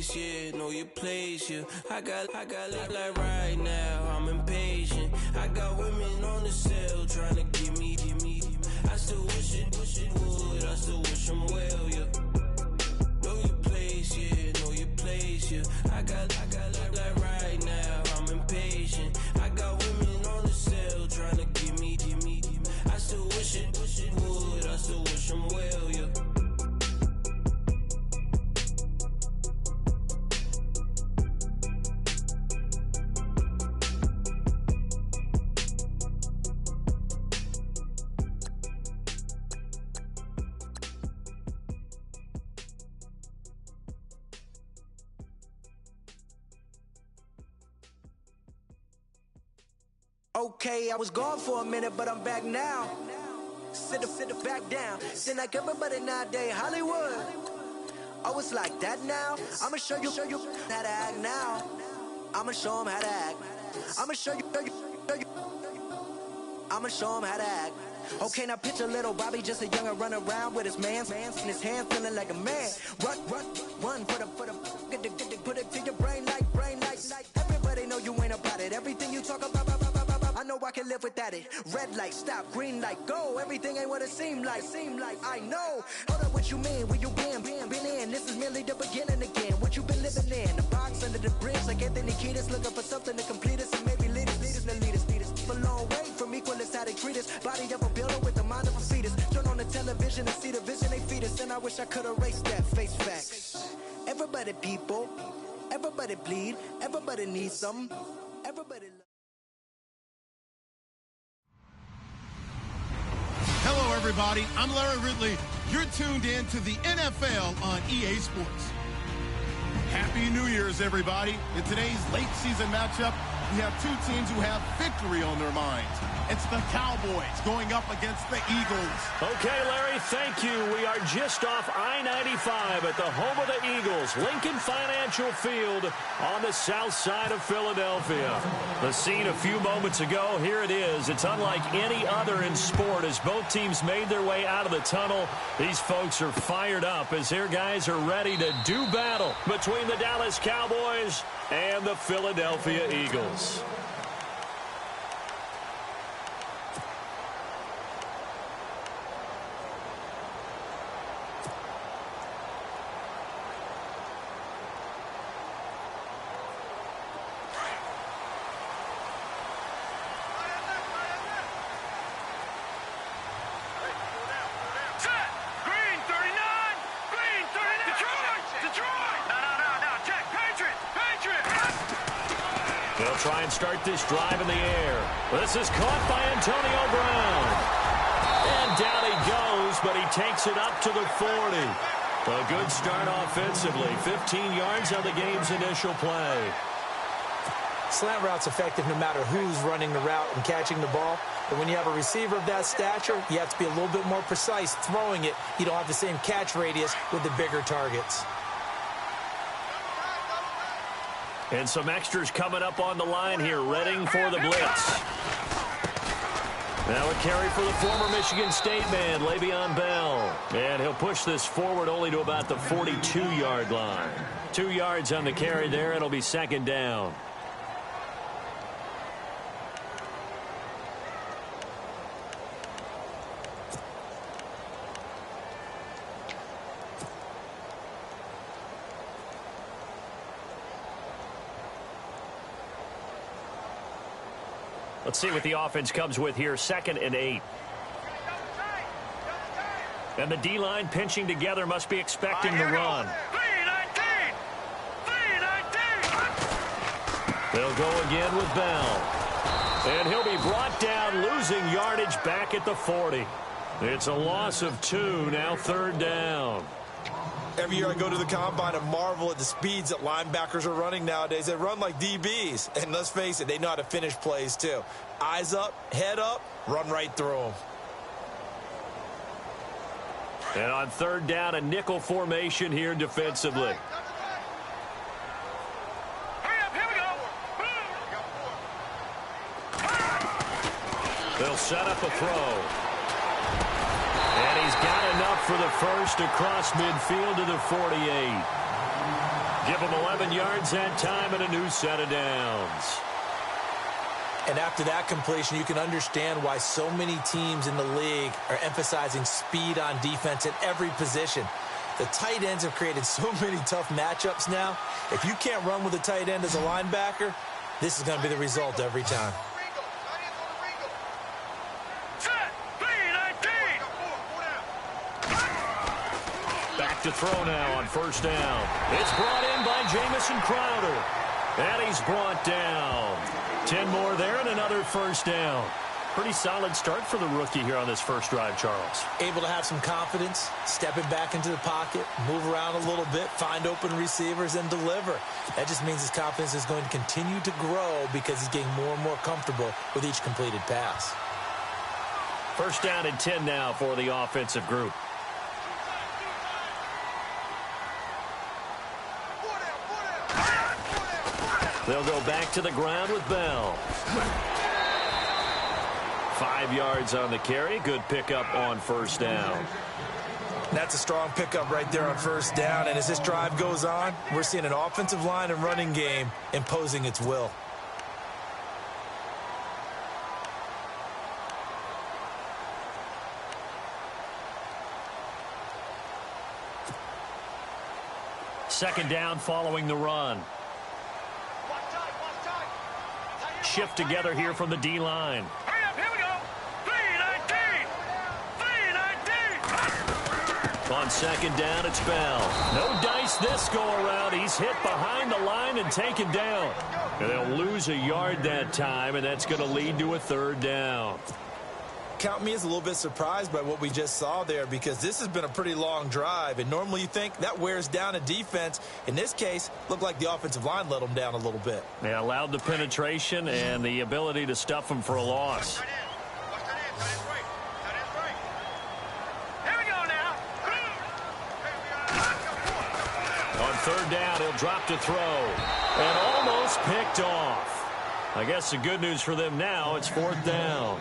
place, yeah, know your place, yeah. I got like right now, I'm impatient. I got women on the cell trying to give me. I still wish it would, I still wish them well, yeah. Know your place, yeah, know your place, yeah. I got like right now, I'm impatient. I got women on the cell trying to give me. I still wish it would, I still wish them well, yeah. Okay, I was gone for a minute, but I'm back now. Sit back down. Seem like everybody nowadays, Hollywood. Oh, it's like that now? I'ma show you how to act now. I'ma show them how to act. I'ma show you. I'ma show them how to act. Okay, now picture little Bobby, just a youngin' run around with his mans in his hands, feeling like a man. Run for the put it to your brain like. Everybody know you ain't about it. Everything you talk about. I know I can live without it. Red light, stop, green light, go. Everything ain't what it seem like. I know. Hold up, what you mean? Where you been in? This is merely the beginning again. What you been living in? The box under the bridge, like Anthony Kiedis, looking for something to complete us and maybe lead us. A long way from equal is how they treat us. Body of a builder with the mind of a fetus. Turn on the television and see the vision they feed us. And I wish I could erase that. Face facts. Everybody people, everybody bleed, everybody needs something. Everybody. Hello, everybody. I'm Larry Ridley. You're tuned in to the NFL on EA Sports. Happy New Year's, everybody. In today's late season matchup, we have two teams who have victory on their minds. It's the Cowboys going up against the Eagles. Okay, Larry, thank you. We are just off I-95 at the home of the Eagles, Lincoln Financial Field on the south side of Philadelphia. The scene a few moments ago, here it is. It's unlike any other in sport as both teams made their way out of the tunnel. These folks are fired up as their guys are ready to do battle between the Dallas Cowboys and the Philadelphia Eagles. They'll try and start this drive in the air. This is caught by Antonio Brown. And down he goes, but he takes it up to the 40. A good start offensively. 15 yards on the game's initial play. Slant route's effective no matter who's running the route and catching the ball. But when you have a receiver of that stature, you have to be a little bit more precise throwing it. You don't have the same catch radius with the bigger targets. And some extras coming up on the line here, readying for the blitz. Now a carry for the former Michigan State man, Le'Veon Bell. And he'll push this forward only to about the 42-yard line. 2 yards on the carry there. It'll be second down. Let's see what the offense comes with here. 2nd and 8. And the D-line pinching together must be expecting the run. They'll go again with Bell. And he'll be brought down, losing yardage back at the 40. It's a loss of 2, now 3rd down. Every year I go to the combine and marvel at the speeds that linebackers are running nowadays. They run like DBs. And let's face it, they know how to finish plays too. Eyes up, head up, run right through them. And on 3rd down, a nickel formation here defensively. They'll set up a throw. And he's got enough for the first across midfield to the 48. Give them 11 yards that time and a new set of downs. And after that completion, you can understand why so many teams in the league are emphasizing speed on defense at every position. The tight ends have created so many tough matchups now. If you can't run with a tight end as a linebacker, this is going to be the result every time. Back to throw now on first down. It's brought in by Jamison Crowder. And he's brought down. 10 more there and another first down. Pretty solid start for the rookie here on this first drive, Charles. Able to have some confidence, stepping back into the pocket, move around a little bit, find open receivers, and deliver. That just means his confidence is going to continue to grow because he's getting more and more comfortable with each completed pass. First down and 10 now for the offensive group. They'll go back to the ground with Bell. 5 yards on the carry. Good pickup on first down. That's a strong pickup right there on first down. And as this drive goes on, we're seeing an offensive line and running game imposing its will. Second down following the run. Shift together here from the D-line. Hurry up, here we go. 3-19. On second down, it's Bell. No dice this go-around. He's hit behind the line and taken down. And they'll lose a yard that time, and that's going to lead to a third down. Count me as a little bit surprised by what we just saw there because this has been a pretty long drive, and normally you think that wears down a defense. In this case, looked like the offensive line let them down a little bit. They allowed the penetration and the ability to stuff them for a loss. Here we go now. On third down, he'll drop to throw. And almost picked off. I guess the good news for them now, it's fourth down.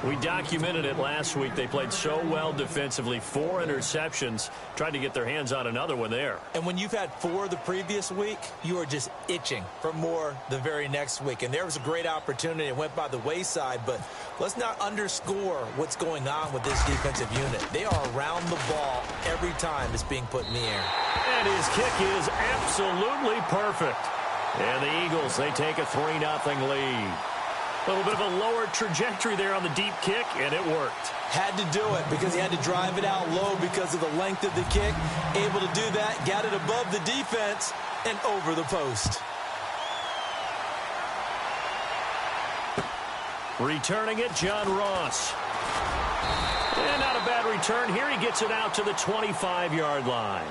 We documented it last week. They played so well defensively. 4 interceptions. Tried to get their hands on another one there. And when you've had 4 the previous week, you are just itching for more the very next week. And there was a great opportunity. It went by the wayside. But let's not underscore what's going on with this defensive unit. They are around the ball every time it's being put in the air. And his kick is absolutely perfect. And the Eagles, they take a 3-0 lead. A little bit of a lower trajectory there on the deep kick, and it worked. Had to do it because he had to drive it out low because of the length of the kick. Able to do that, got it above the defense, and over the post. Returning it, John Ross. And not a bad return here. He gets it out to the 25-yard line.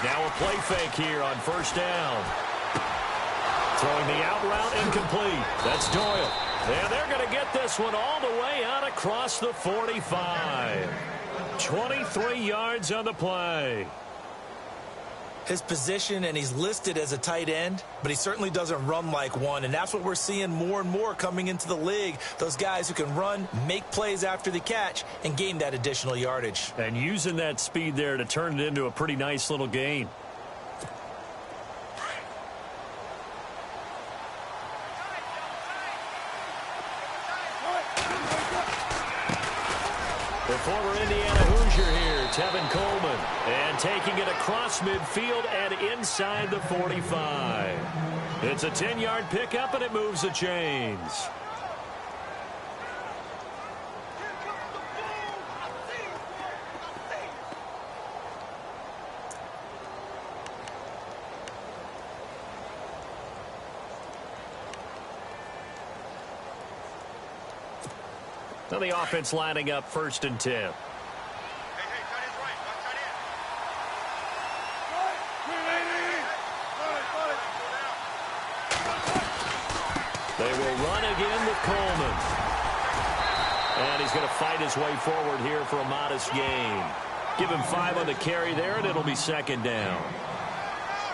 Now a play fake here on first down. Throwing the out route incomplete. That's Doyle. And they're going to get this one all the way out across the 45. 23 yards on the play. His position, and he's listed as a tight end, but he certainly doesn't run like one, and that's what we're seeing more and more coming into the league. Those guys who can run, make plays after the catch, and gain that additional yardage. And using that speed there to turn it into a pretty nice little gain. The former Indiana Hoosier here, Tevin Coleman. And taking it across midfield and inside the 45. It's a 10-yard pickup, and it moves the chains. Now the offense lining up 1st and 10. he's going to fight his way forward here for a modest gain. Give him 5 on the carry there, and it'll be second down.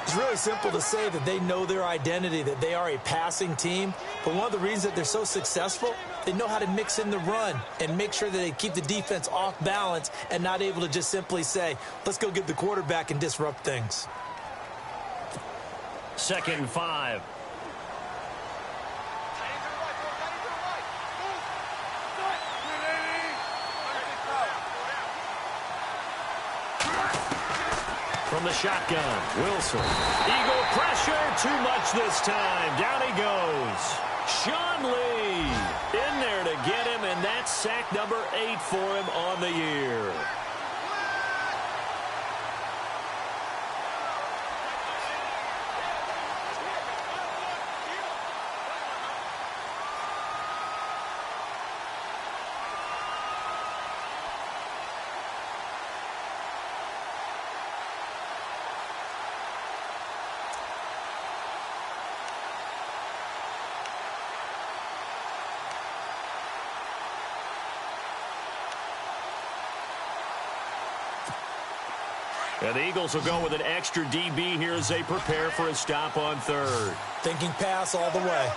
It's really simple to say that they know their identity, that they are a passing team. But one of the reasons that they're so successful, they know how to mix in the run and make sure that they keep the defense off balance and not able to just simply say, let's go get the quarterback and disrupt things. 2nd and 5. From the shotgun, Wilson. Eagle pressure, too much this time. Down he goes. Sean Lee in there to get him, and that's sack number 8 for him on the year. And the Eagles will go with an extra DB here as they prepare for a stop on 3rd. Thinking pass all the way.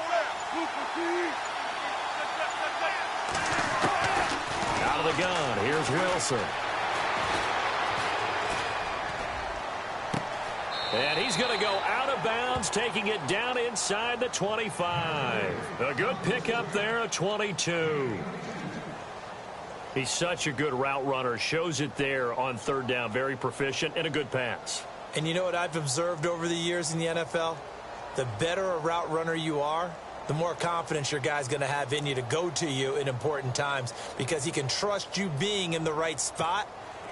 Out of the gun, here's Wilson. And he's going to go out of bounds, taking it down inside the 25. A good pickup there, a 22. He's such a good route runner. Shows it there on 3rd down. Very proficient and a good pass. And you know what I've observed over the years in the NFL? The better a route runner you are, the more confidence your guy's going to have in you to go to you in important times because he can trust you being in the right spot,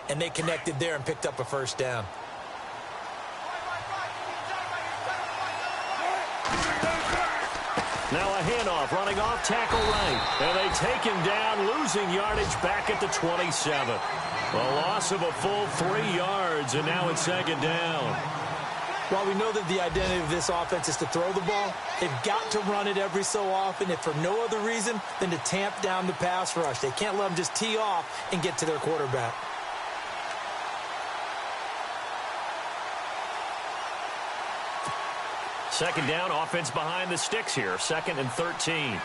and they connected there and picked up a 1st down. Now a handoff, running off tackle right. And they take him down, losing yardage back at the 27. A loss of a full 3 yards, and now it's 2nd down. While we know that the identity of this offense is to throw the ball, they've got to run it every so often, if for no other reason than to tamp down the pass rush. They can't let them just tee off and get to their quarterback. Second down, offense behind the sticks here. 2nd and 13.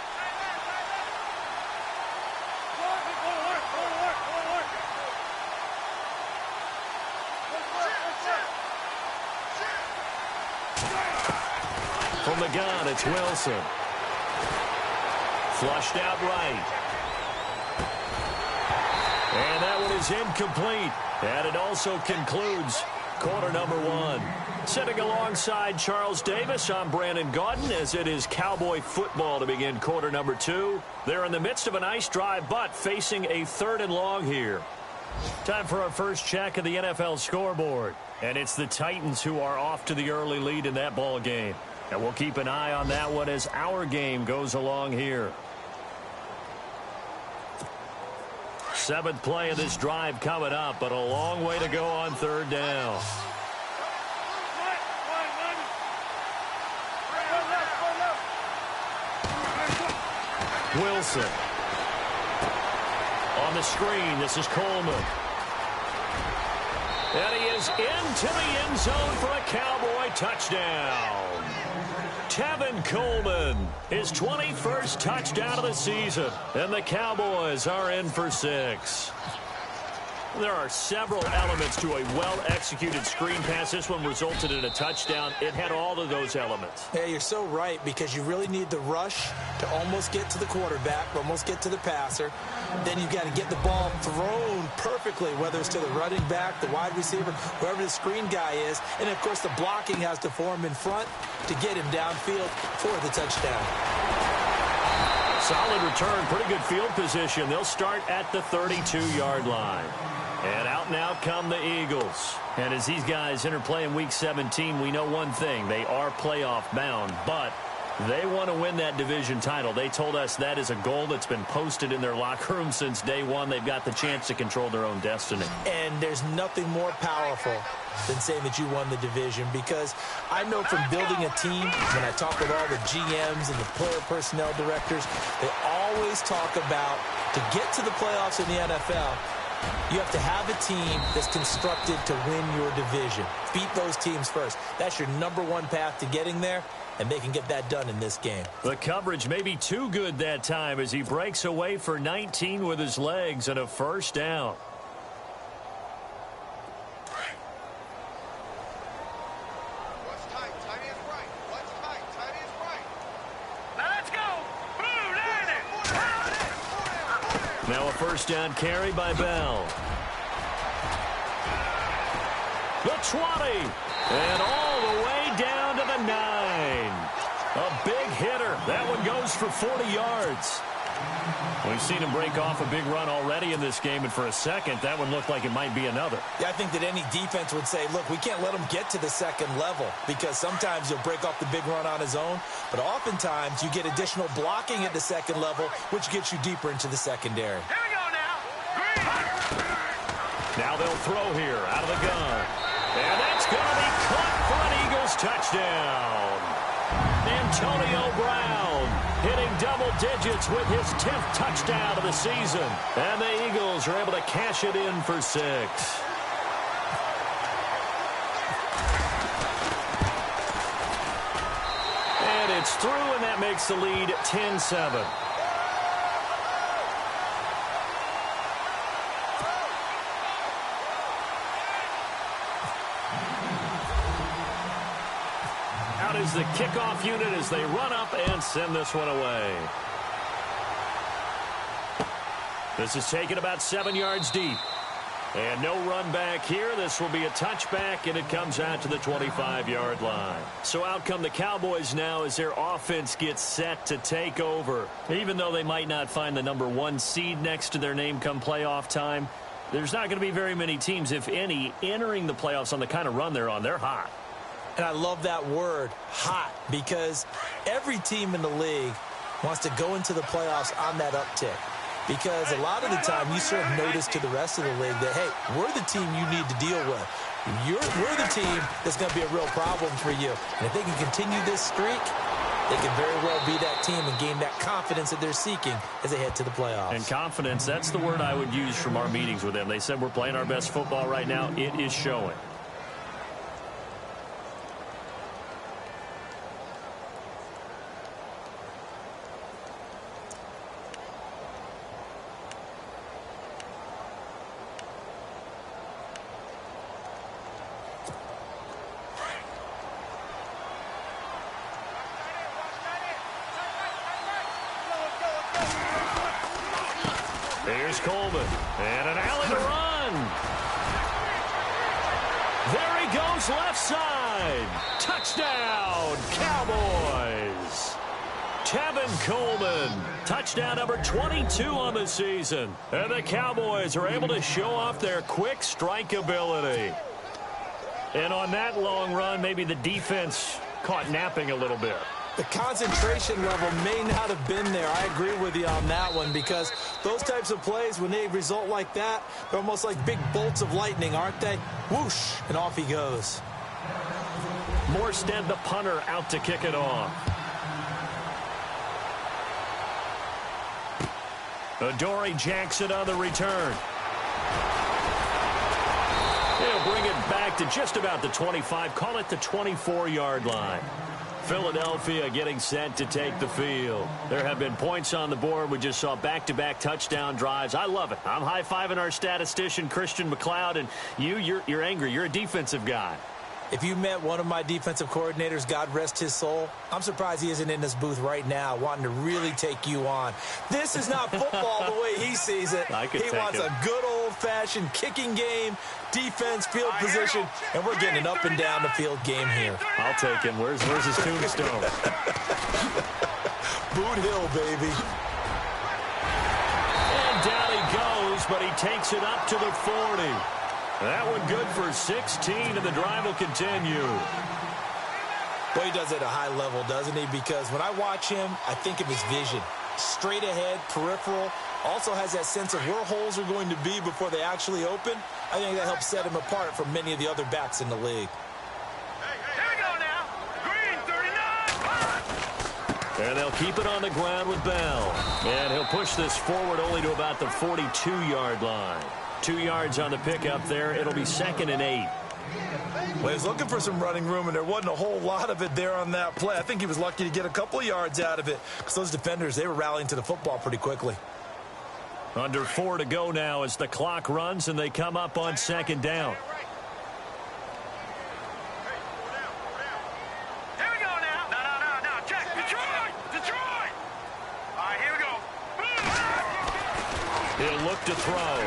From the gun, it's Wilson. Flushed out right. And that one is incomplete. And it also concludes quarter number 1. Sitting alongside Charles Davis, I'm Brandon Gaudin as it is Cowboy football to begin quarter number 2. They're in the midst of a nice drive, but facing a 3rd and long here. Time for our first check of the NFL scoreboard. And it's the Titans who are off to the early lead in that ball game. And we'll keep an eye on that one as our game goes along here. 7th play of this drive coming up, but a long way to go on 3rd down. Wilson. On the screen, this is Coleman. And he is into the end zone for a Cowboy touchdown. Tevin Coleman, his 21st touchdown of the season. And the Cowboys are in for 6. There are several elements to a well-executed screen pass. This one resulted in a touchdown. It had all of those elements. Yeah, you're so right, because you really need the rush to almost get to the quarterback, almost get to the passer. Then you've got to get the ball thrown perfectly, whether it's to the running back, the wide receiver, whoever the screen guy is. And, of course, the blocking has to form in front to get him downfield for the touchdown. Solid return, pretty good field position. They'll start at the 32-yard line. And out and out come the Eagles. And as these guys interplay in Week 17, we know one thing. They are playoff bound, but they want to win that division title. They told us that is a goal that's been posted in their locker room since day one. They've got the chance to control their own destiny. And there's nothing more powerful than saying that you won the division, because I know from building a team, when I talk with all the GMs and the player personnel directors, they all always talk about to get to the playoffs in the NFL, you have to have a team that's constructed to win your division. Beat those teams first. That's your number one path to getting there, and they can get that done in this game. The coverage may be too good that time as he breaks away for 19 with his legs and a first down. Now a first down carry by Bell. The 20. And all the way down to the 9. A big hitter. That one goes for 40 yards. We've seen him break off a big run already in this game, and for a second, that one looked like it might be another. Yeah, I think that any defense would say, look, we can't let him get to the second level because sometimes he'll break off the big run on his own, but oftentimes you get additional blocking at the second level, which gets you deeper into the secondary. Here we go now. Green. Now they'll throw here out of the gun. And that's going to be caught for an Eagles touchdown. Antonio Brown hitting double digits with his 10th touchdown of the season. And the Eagles are able to cash it in for 6. And it's through, and that makes the lead 10-7. Is the kickoff unit as they run up and send this one away. This is taken about 7 yards deep. And no run back here. This will be a touchback, and it comes out to the 25-yard line. So out come the Cowboys now as their offense gets set to take over. Even though they might not find the number 1 seed next to their name come playoff time, there's not going to be very many teams, if any, entering the playoffs on the kind of run they're on. They're hot. And I love that word, hot, because every team in the league wants to go into the playoffs on that uptick. Because a lot of the time you serve notice to the rest of the league that, hey, we're the team you need to deal with. We're the team that's going to be a real problem for you. And if they can continue this streak, they can very well be that team and gain that confidence that they're seeking as they head to the playoffs. And confidence, that's the word I would use from our meetings with them. They said we're playing our best football right now. It is showing. Here's Coleman, and an alley to run. There he goes, left side. Touchdown, Cowboys. Tevin Coleman, touchdown number 22 on the season. And the Cowboys are able to show off their quick strike ability. And on that long run, maybe the defense caught napping a little bit. The concentration level may not have been there. I agree with you on that one because those types of plays, when they result like that, they're almost like big bolts of lightning, aren't they? Whoosh, and off he goes. Morstead, the punter, out to kick it off. Adoree Jackson on the return. He'll bring it back to just about the 25, call it the 24-yard line. Philadelphia getting set to take the field. There have been points on the board. We just saw back-to-back touchdown drives. I love it. I'm high-fiving our statistician, Christian McLeod, and you're angry. You're a defensive guy. If you met one of my defensive coordinators, God rest his soul, I'm surprised he isn't in this booth right now wanting to really take you on. This is not football the way he sees it. He wants a good old-fashioned kicking game, defense, field position, and we're getting an up and down the field game here. I'll take him. Where's his tombstone? Boot Hill, baby. And down he goes, but he takes it up to the 40. That one good for 16, and the drive will continue. Well, he does it at a high level, doesn't he? Because when I watch him, I think of his vision. Straight ahead, peripheral. Also has that sense of where holes are going to be before they actually open. I think that helps set him apart from many of the other backs in the league. Here we go now. Green, 39. And they'll keep it on the ground with Bell. And he'll push this forward only to about the 42-yard line. 2 yards on the pickup there. It'll be 2nd and 8. Well, he was looking for some running room, and there wasn't a whole lot of it there on that play. I think he was lucky to get a couple of yards out of it because those defenders, they were rallying to the football pretty quickly. Under 4 to go now as the clock runs, and they come up on 2nd down. Here we go now. No. Check. Detroit. All right, here we go. He'll look to throw.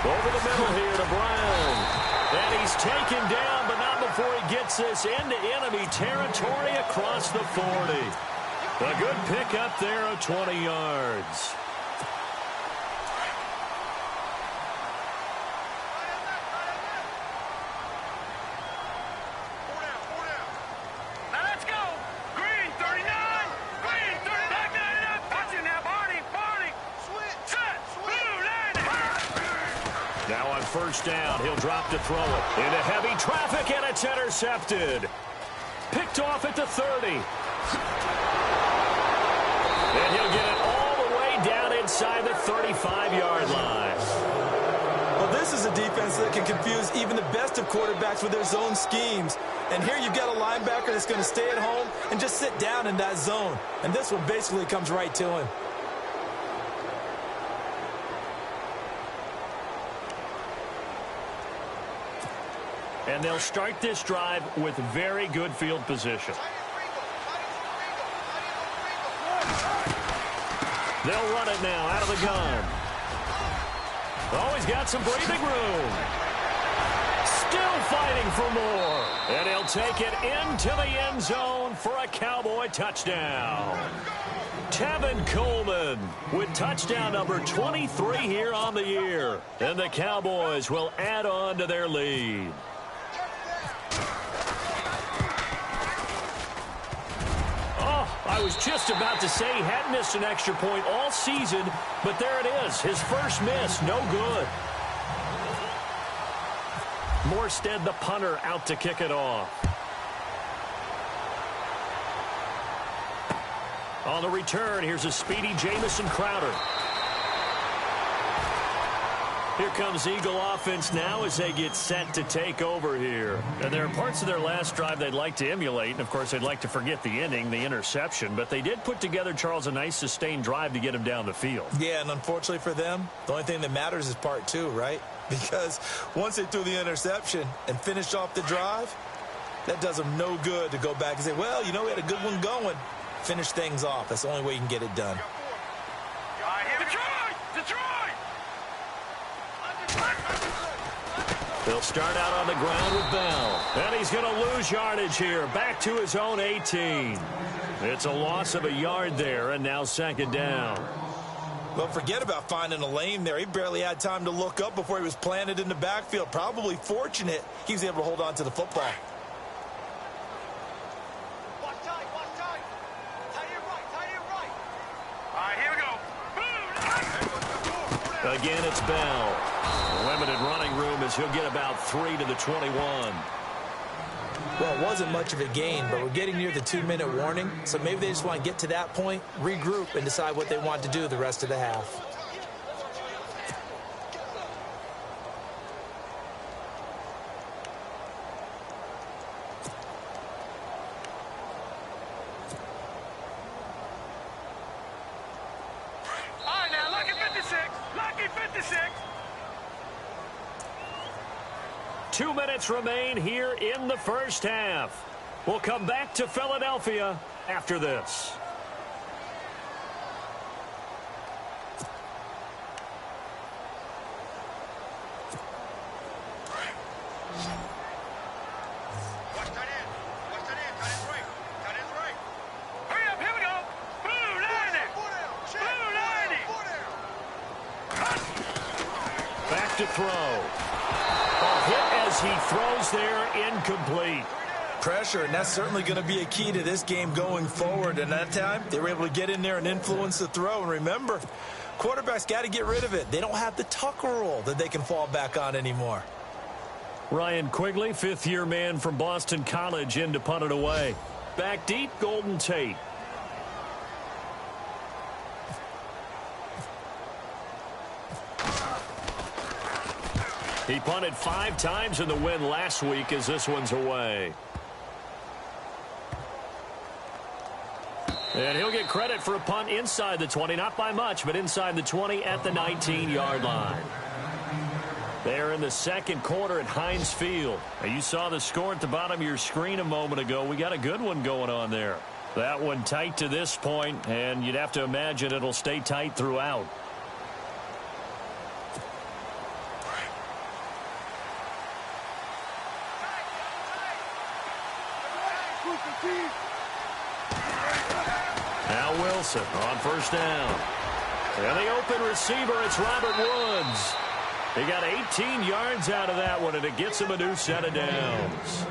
Over the middle here to Brown. And he's taken down, but not before he gets this into enemy territory across the 40. A good pickup there of 20 yards. Now let's go. Green 39. Green 39. Touching now, Barney. Set. Blue landing. Now on 1st down, he'll drop to throw it. Into heavy traffic, and it's intercepted. Picked off at the 30. And he'll get it all the way down inside the 35-yard line. Well, this is a defense that can confuse even the best of quarterbacks with their zone schemes. And here you've got a linebacker that's going to stay at home and just sit down in that zone. And this one basically comes right to him. And they'll start this drive with very good field position. They'll run it now out of the gun. Oh, he's got some breathing room. Still fighting for more. And he'll take it into the end zone for a Cowboy touchdown. Tevin Coleman with touchdown number 23 here on the year. And the Cowboys will add on to their lead. I was just about to say he hadn't missed an extra point all season, but there it is. His first miss, no good. Morstead, the punter, out to kick it off. On the return, here's a speedy Jamison Crowder. Here comes Eagle offense now as they get set to take over here. And there are parts of their last drive they'd like to emulate. And, of course, they'd like to forget the ending, the interception. But they did put together, Charles, a nice sustained drive to get him down the field. Yeah, and unfortunately for them, the only thing that matters is part 2, right? Because once they threw the interception and finished off the drive, that does them no good to go back and say, well, you know, we had a good one going. Finish things off. That's the only way you can get it done. All right, here we go. Detroit. They'll start out on the ground with Bell. And he's going to lose yardage here. Back to his own 18. It's a loss of a yard there, and now 2nd down. Well, forget about finding a lane there. He barely had time to look up before he was planted in the backfield. Probably fortunate he was able to hold on to the football. Watch tight. Tight end right. All right, here we go. Again, it's Bell. Limited running room as he'll get about 3 to the 21. Well, it wasn't much of a gain, but we're getting near the 2-minute warning, so maybe they just want to get to that point, regroup, and decide what they want to do the rest of the half. All right, now, lucky 56. 2 minutes remain here in the first half. We'll come back to Philadelphia after this. Watch tight end. Tight end's right. Hurry up, here we go. Blue landing. Back to throw. A hit as he throws there, incomplete. Pressure, and that's certainly going to be a key to this game going forward. And that time, they were able to get in there and influence the throw. And remember, quarterbacks got to get rid of it. They don't have the Tucker rule that they can fall back on anymore. Ryan Quigley, fifth-year man from Boston College, in to punt it away. Back deep, Golden Tate. He punted 5 times in the win last week as this one's away. And he'll get credit for a punt inside the 20, not by much, but inside the 20 at the 19-yard line. They're in the second quarter at Heinz Field. Now, you saw the score at the bottom of your screen a moment ago. We got a good one going on there. That one tight to this point, and you'd have to imagine it'll stay tight throughout. Now Wilson on first down. And the open receiver, it's Robert Woods. He got 18 yards out of that one, and it gets him a new set of downs.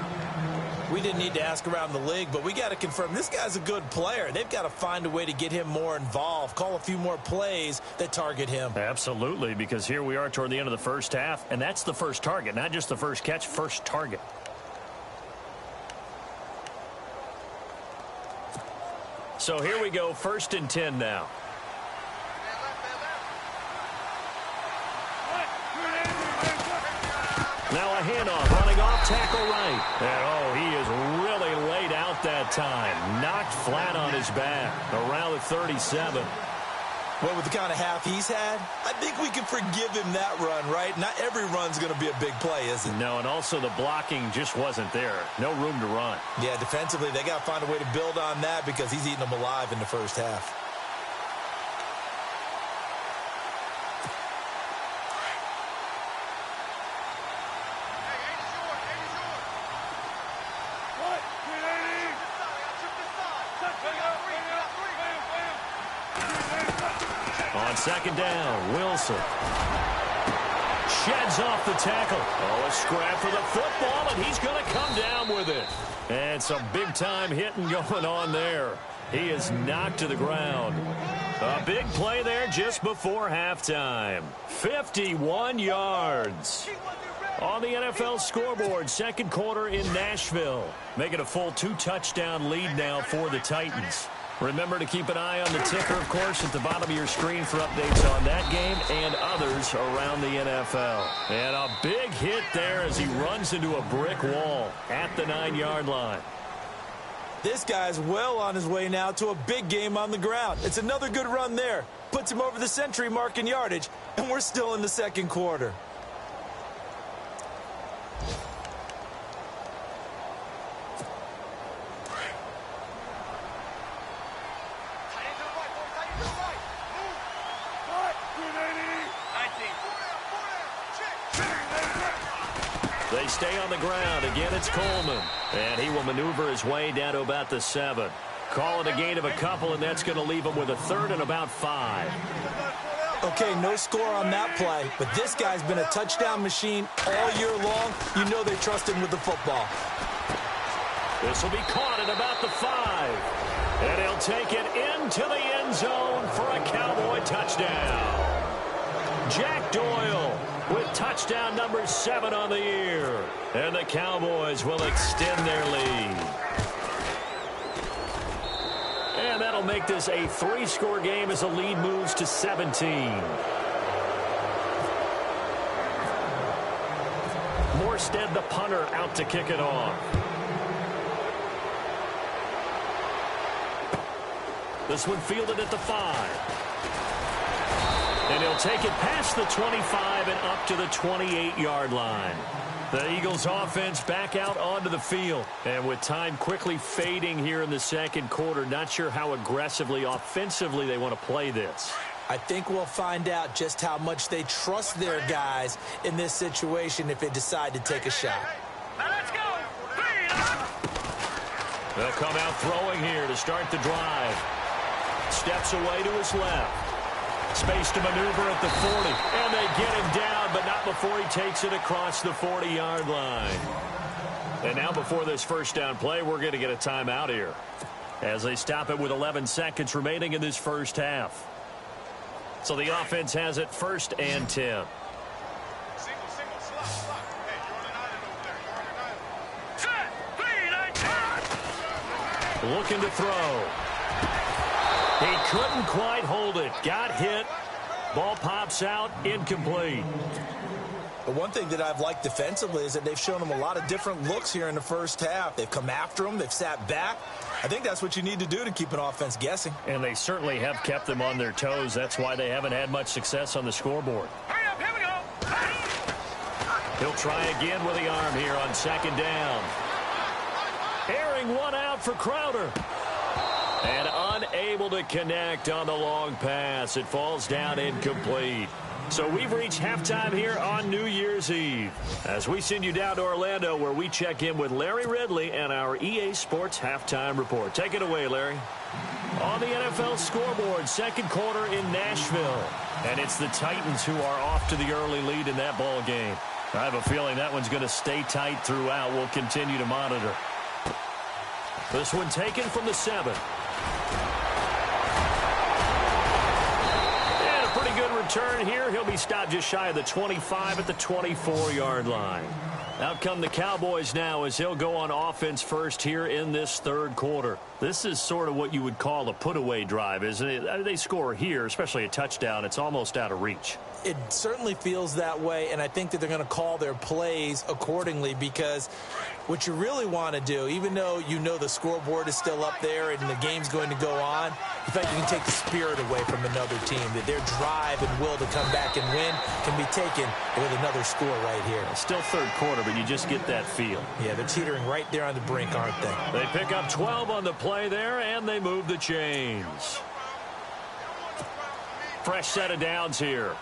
We didn't need to ask around the league, but we got to confirm this guy's a good player. They've got to find a way to get him more involved, call a few more plays that target him. Absolutely, because here we are toward the end of the first half, and that's the first target, not just the first catch, first target. So here we go, 1st and 10 now. Now a handoff, running off, tackle right. And, he is really laid out that time. Knocked flat on his back, around the 37. Well, with the kind of half he's had, I think we can forgive him that run, right? Not every run's going to be a big play, is it? No, and also the blocking just wasn't there. No room to run. Yeah, defensively, they got to find a way to build on that because he's eating them alive in the first half. On second down, Wilson sheds off the tackle. A scrap for the football, and he's going to come down with it. And some big-time hitting going on there. He is knocked to the ground. A big play there just before halftime. 51 yards. On the NFL scoreboard, second quarter in Nashville. Making a full 2-touchdown lead now for the Titans. Remember to keep an eye on the ticker, of course, at the bottom of your screen for updates on that game and others around the NFL. And a big hit there as he runs into a brick wall at the 9-yard line. This guy's well on his way now to a big game on the ground. It's another good run there. Puts him over the century mark in yardage, and we're still in the second quarter. They stay on the ground. Again, it's Coleman. And he will maneuver his way down to about the 7. Call it a gain of a couple, and that's going to leave him with a 3rd and about 5. Okay, no score on that play, but this guy's been a touchdown machine all year long. You know they trust him with the football. This will be caught at about the 5. And he'll take it into the end zone for a Cowboy touchdown. Jack Doyle with touchdown number 7 on the year. And the Cowboys will extend their lead. And that'll make this a 3-score game as the lead moves to 17. Morstead, the punter, out to kick it off. This one fielded at the 5. And he'll take it past the 25 and up to the 28-yard line. The Eagles offense back out onto the field. And with time quickly fading here in the second quarter, not sure how aggressively, offensively they want to play this. I think we'll find out just how much they trust their guys in this situation if they decide to take a shot. Now let's go. They'll come out throwing here to start the drive. Steps away to his left. Space to maneuver at the 40. And they get him down, but not before he takes it across the 40-yard line. And now before this first down play, we're going to get a timeout here as they stop it with 11 seconds remaining in this first half. So the offense has it 1st and 10. Single, slot. Hey, you're on an island over there. You're on an island. Set, lead, and looking to throw. He couldn't quite hold it. Got hit. Ball pops out, incomplete. But one thing that I've liked defensively is that they've shown him a lot of different looks here in the first half. They've come after him. They've sat back. I think that's what you need to do to keep an offense guessing. And they certainly have kept them on their toes. That's why they haven't had much success on the scoreboard. Hurry up, here we go. He'll try again with the arm here on second down. Airing one out for Crowder. And unable to connect on the long pass. It falls down incomplete. So we've reached halftime here on New Year's Eve. As we send you down to Orlando, where we check in with Larry Ridley and our EA Sports Halftime Report. Take it away, Larry. On the NFL scoreboard, second quarter in Nashville. And it's the Titans who are off to the early lead in that ball game. I have a feeling that one's going to stay tight throughout. We'll continue to monitor. This one taken from the 7. Good return here. He'll be stopped just shy of the 25 at the 24-yard line. Out come the Cowboys now as they'll go on offense first here in this third quarter. This is sort of what you would call a put-away drive, isn't it? They score here, especially a touchdown. It's almost out of reach. It certainly feels that way, and I think that they're going to call their plays accordingly, because what you really want to do, even though you know the scoreboard is still up there and the game's going to go on, in fact, you can take the spirit away from another team, that their drive and will to come back and win can be taken with another score right here. It's still third quarter, but you just get that feel. Yeah, they're teetering right there on the brink, aren't they? They pick up 12 on the play there, and they move the chains. Fresh set of downs here.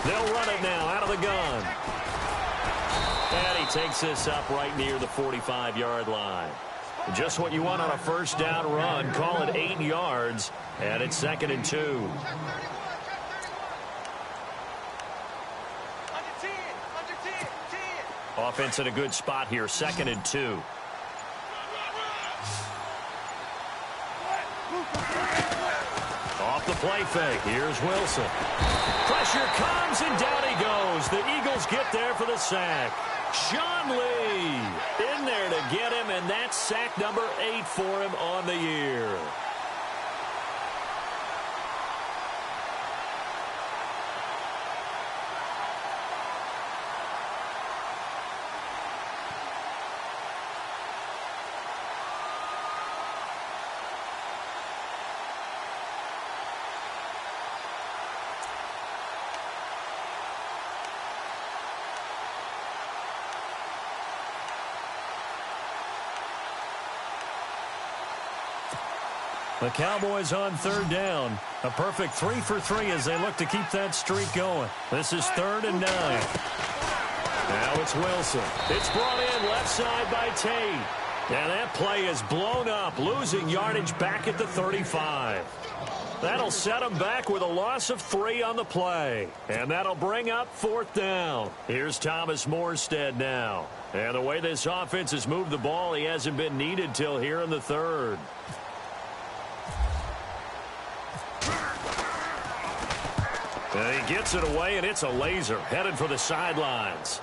They'll run it now out of the gun. And he takes this up right near the 45-yard line. Just what you want on a first down run. Call it 8 yards, and it's 2nd and 2. Offense in a good spot here, 2nd and 2. Off the play fake. Here's Wilson. Pressure comes, and down he goes. The Eagles get there for the sack. Sean Lee in there to get him, and that's sack number 8 for him on the year. The Cowboys on third down. A perfect 3 for 3 as they look to keep that streak going. This is 3rd and 9. Now it's Wilson. It's brought in left side by Tate. And that play is blown up, losing yardage back at the 35. That'll set them back with a loss of 3 on the play. And that'll bring up 4th down. Here's Thomas Morstead now. And the way this offense has moved the ball, he hasn't been needed till here in the 3rd. And he gets it away, and it's a laser headed for the sidelines.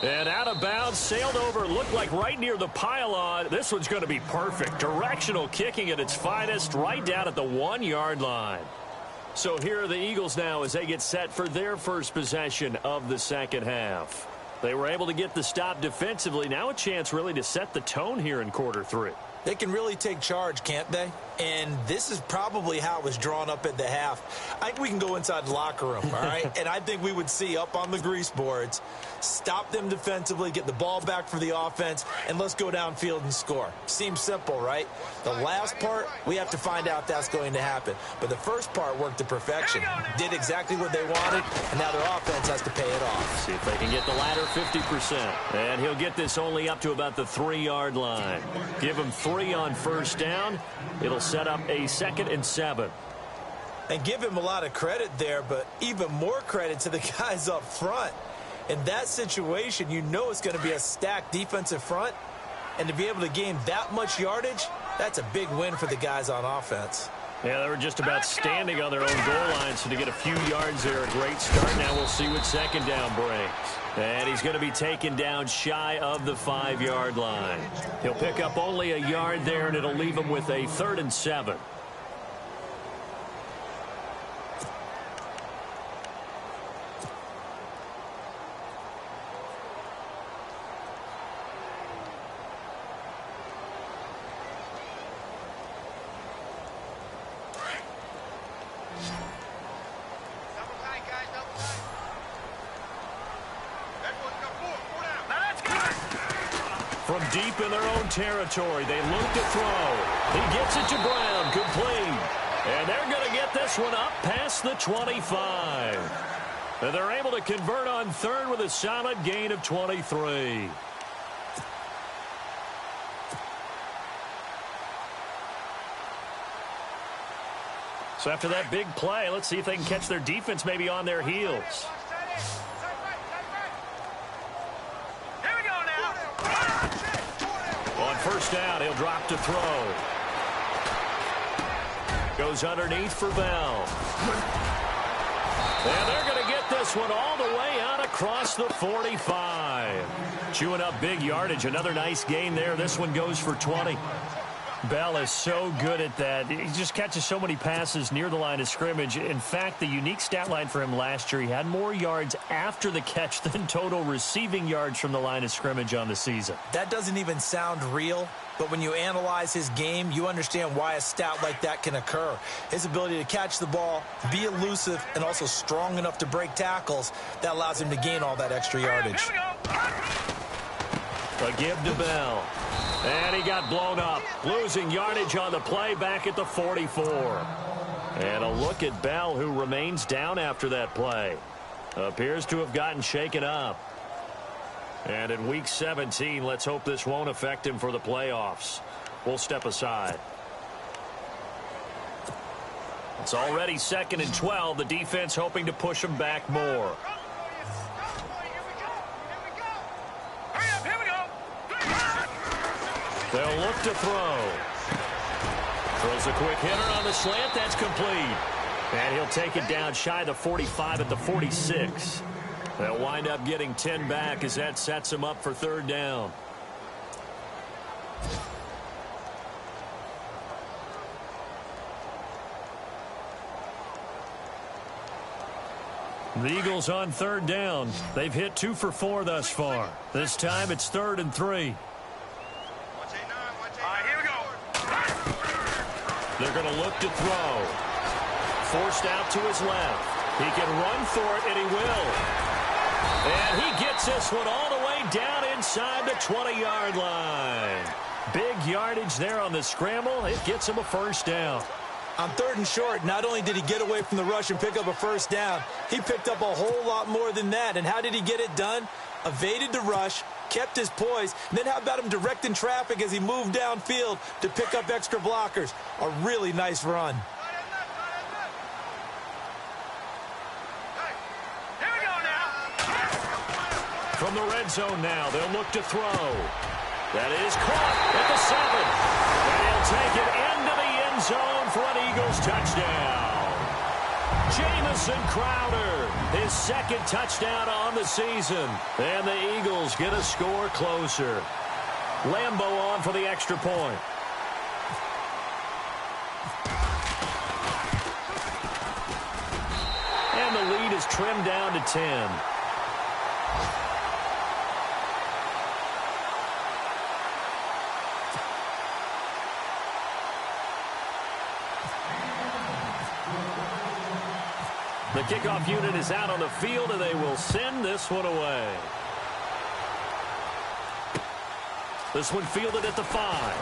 And out of bounds, sailed over, looked like right near the pylon. This one's going to be perfect. Directional kicking at its finest, right down at the 1-yard line. So here are the Eagles now as they get set for their first possession of the second half. They were able to get the stop defensively. Now a chance really to set the tone here in quarter 3. They can really take charge, can't they? And this is probably how it was drawn up at the half. I think we can go inside the locker room, all right? And I think we would see up on the grease boards, stop them defensively, get the ball back for the offense, and let's go downfield and score. Seems simple, right? The last part, we have to find out if that's going to happen. But the first part worked to perfection. Did exactly what they wanted, and now their offense has to pay it off. See if they can get the latter 50%. And he'll get this only up to about the 3-yard line. Give him 3 on first down. It'll set up a 2nd and 7. And give him a lot of credit there, but even more credit to the guys up front. In that situation, you know it's going to be a stacked defensive front. And to be able to gain that much yardage, that's a big win for the guys on offense. Yeah, they were just about standing on their own goal line, so to get a few yards there, a great start. Now we'll see what second down brings. And he's going to be taken down shy of the 5-yard line. He'll pick up only a yard there, and it'll leave him with a 3rd and 7. From deep in their own territory, they look to throw. He gets it to Brown, complete. And they're going to get this one up past the 25. And they're able to convert on 3rd with a solid gain of 23. So after that big play, let's see if they can catch their defense maybe on their heels. On 1st down, he'll drop to throw. Goes underneath for Bell. And they're going to get this one all the way out across the 45. Chewing up big yardage. Another nice gain there. This one goes for 20. Bell is so good at that. He just catches so many passes near the line of scrimmage. In fact, the unique stat line for him last year, he had more yards after the catch than total receiving yards from the line of scrimmage on the season. That doesn't even sound real, but when you analyze his game, you understand why a stat like that can occur. His ability to catch the ball, be elusive, and also strong enough to break tackles, that allows him to gain all that extra yardage. A give to Bell. And he got blown up, losing yardage on the play back at the 44. And a look at Bell, who remains down after that play. Appears to have gotten shaken up. And in Week 17, let's hope this won't affect him for the playoffs. We'll step aside. It's already 2nd and 12. The defense hoping to push him back more. They'll look to throw. Throws a quick hitter on the slant. That's complete. And he'll take it down shy the 45 at the 46. They'll wind up getting 10 back as that sets him up for 3rd down. The Eagles on 3rd down. They've hit 2 for 4 thus far. This time it's 3rd and 3. They're going to look to throw. Forced out to his left. He can run for it, and he will. And he gets this one all the way down inside the 20-yard line. Big yardage there on the scramble. It gets him a 1st down. On 3rd and short, not only did he get away from the rush and pick up a 1st down, he picked up a whole lot more than that. And how did he get it done? Evaded the rush, kept his poise, and then how about him directing traffic as he moved downfield to pick up extra blockers? A really nice run. From the red zone now, they'll look to throw. That is caught at the 7. And he'll take it into the end zone for an Eagles touchdown. Jamison Crowder, his 2nd touchdown on the season. And the Eagles get a score closer. Lambo on for the extra point. And the lead is trimmed down to 10. The kickoff unit is out on the field, and they will send this one away. This one fielded at the 5.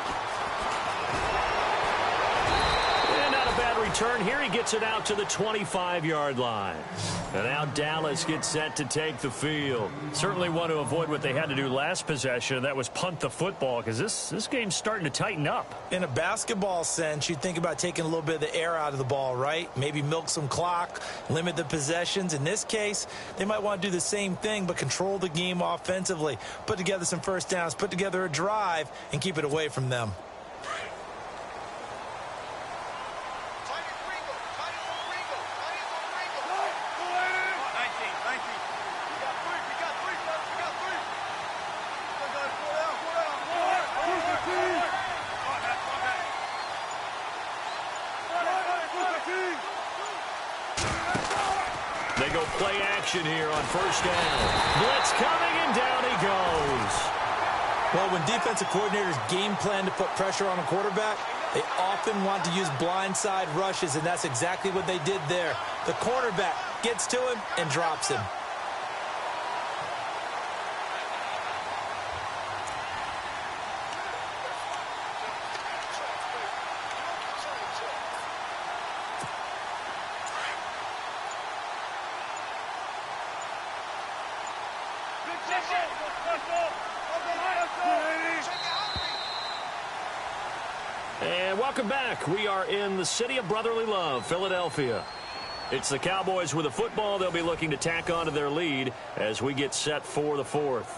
And not a bad return here. He gets it out to the 25-yard line. And now Dallas gets set to take the field. Certainly want to avoid what they had to do last possession. That was punt the football, because this game's starting to tighten up. In a basketball sense, you think about taking a little bit of the air out of the ball, right? Maybe milk some clock, limit the possessions. In this case, they might want to do the same thing, but control the game offensively. Put together some first downs, put together a drive, and keep it away from them. They go play action here on first down. Blitz coming, and down he goes. Well, when defensive coordinators game plan to put pressure on a quarterback, they often want to use blindside rushes, and that's exactly what they did there. The cornerback gets to him and drops him. And welcome back. We are in the city of brotherly love, Philadelphia. It's the Cowboys with the football. They'll be looking to tack on to their lead as we get set for the fourth.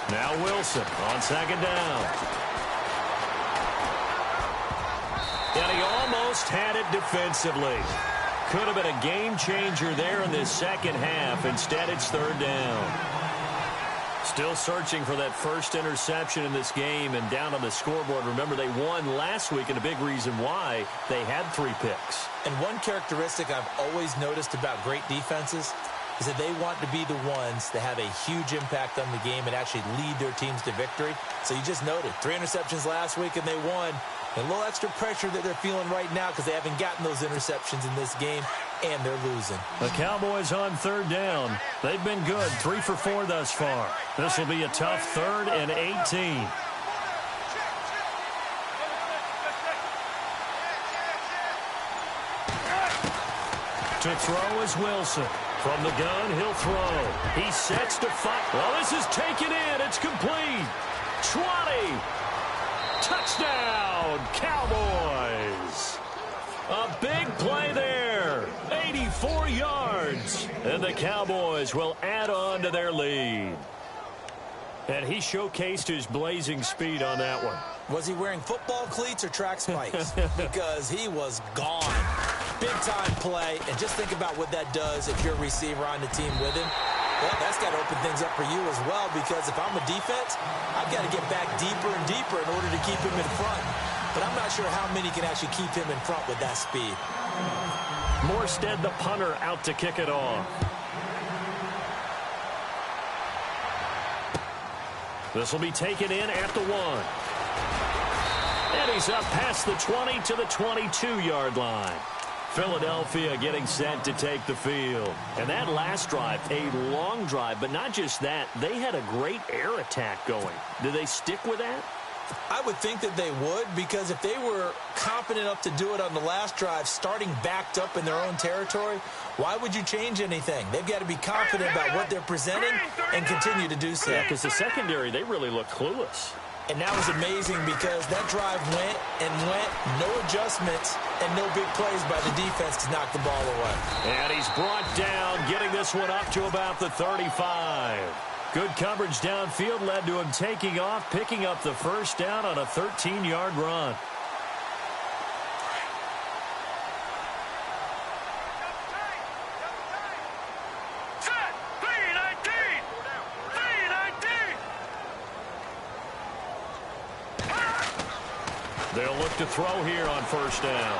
Now Wilson on second down. And he almost had it defensively. Could have been a game changer there in this second half. Instead, it's third down. Still searching for that first interception in this game and down on the scoreboard. Remember, they won last week, and a big reason why they had 3 picks. And one characteristic I've always noticed about great defenses is that they want to be the ones that have a huge impact on the game and actually lead their teams to victory. So you just noted 3 interceptions last week and they won. And a little extra pressure that they're feeling right now because they haven't gotten those interceptions in this game, and they're losing. The Cowboys on third down. They've been good, 3 for 4 thus far. This will be a tough 3rd and 18. To throw is Wilson. From the gun, he'll throw. He sets to fire. Well, this is taken in. It's complete. 20. Touchdown, Cowboys. A big play there. 84 yards. And the Cowboys will add on to their lead. And he showcased his blazing speed on that one. Was he wearing football cleats or track spikes? Because he was gone. Big-time play, and just think about what that does if you're a receiver on the team with him. Well, that's got to open things up for you as well, because if I'm a defense, I've got to get back deeper and deeper in order to keep him in front. But I'm not sure how many can actually keep him in front with that speed. Morstead, the punter, out to kick it off. This will be taken in at the 1. And he's up past the 20 to the 22-yard line. Philadelphia getting set to take the field. And that last drive, a long drive, but not just that. They had a great air attack going. Do they stick with that? I would think that they would, because if they were confident enough to do it on the last drive, starting backed up in their own territory, why would you change anything? They've got to be confident about what they're presenting and continue to do so. Yeah, because the secondary, they really look clueless. And that was amazing because that drive went and went, no adjustments, and no big plays by the defense to knock the ball away. And he's brought down, getting this one up to about the 35. Good coverage downfield led to him taking off, picking up the first down on a 13-yard run. They'll look to throw here on first down.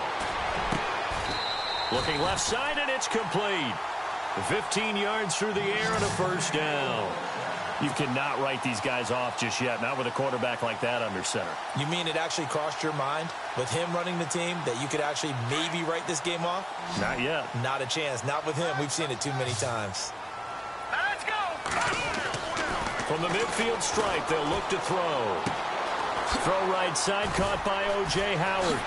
Looking left side, and it's complete. 15 yards through the air and a first down. You cannot write these guys off just yet, not with a quarterback like that under center. You mean it actually crossed your mind with him running the team that you could actually maybe write this game off? Not yet. Not a chance. Not with him. We've seen it too many times. Let's go! From the midfield stripe, they'll look to throw. Throw right side, caught by O.J. Howard.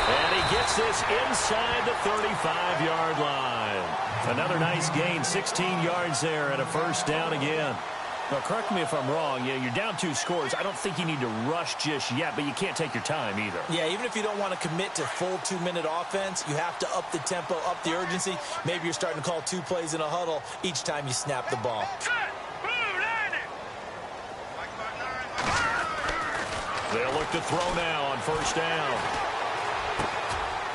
And he gets this inside the 35-yard line. Another nice gain, 16 yards there, and a first down again. Now, correct me if I'm wrong. Yeah, you're down 2 scores. I don't think you need to rush just yet, but you can't take your time either. Yeah, even if you don't want to commit to full 2-minute offense, you have to up the tempo, up the urgency. Maybe you're starting to call 2 plays in a huddle each time you snap the ball. They'll look to throw now on first down.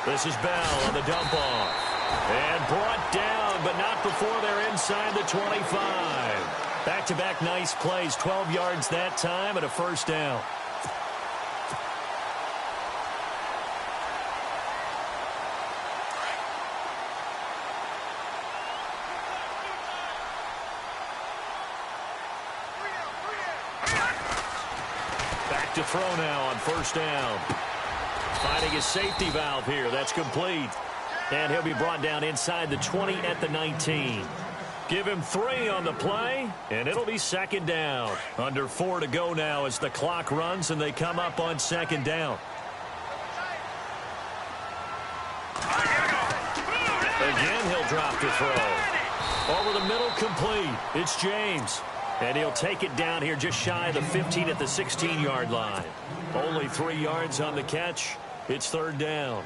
This is Bell on the dump off. And brought down, but not before they're inside the 25. Back-to-back nice plays, 12 yards that time and a first down. Back to throw now on first down. Finding his safety valve here. That's complete. And he'll be brought down inside the 20 at the 19. Give him 3 on the play, and it'll be second down. Under 4 to go now as the clock runs, and they come up on second down. Again, he'll drop to throw. Over the middle, complete. It's James. And he'll take it down here just shy of the 15 at the 16-yard line. Only 3 yards on the catch. It's third down.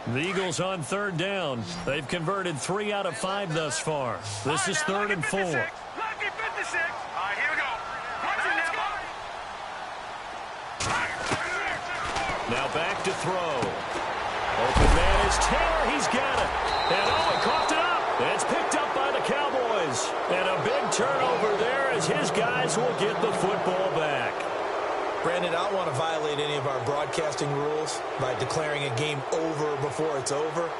The Eagles on third down. They've converted 3 out of 5 thus far. This is 3rd and 4. Lucky 56. All right, here we go. Watch it now. Now back to throw. Open man is Taylor. He's got it. And he coughed it up. And it's picked up by the Cowboys. And a big turnover there as his guys will get the football back. Brandon, I don't want to violate any of our broadcasting rules by declaring a game over before it's over.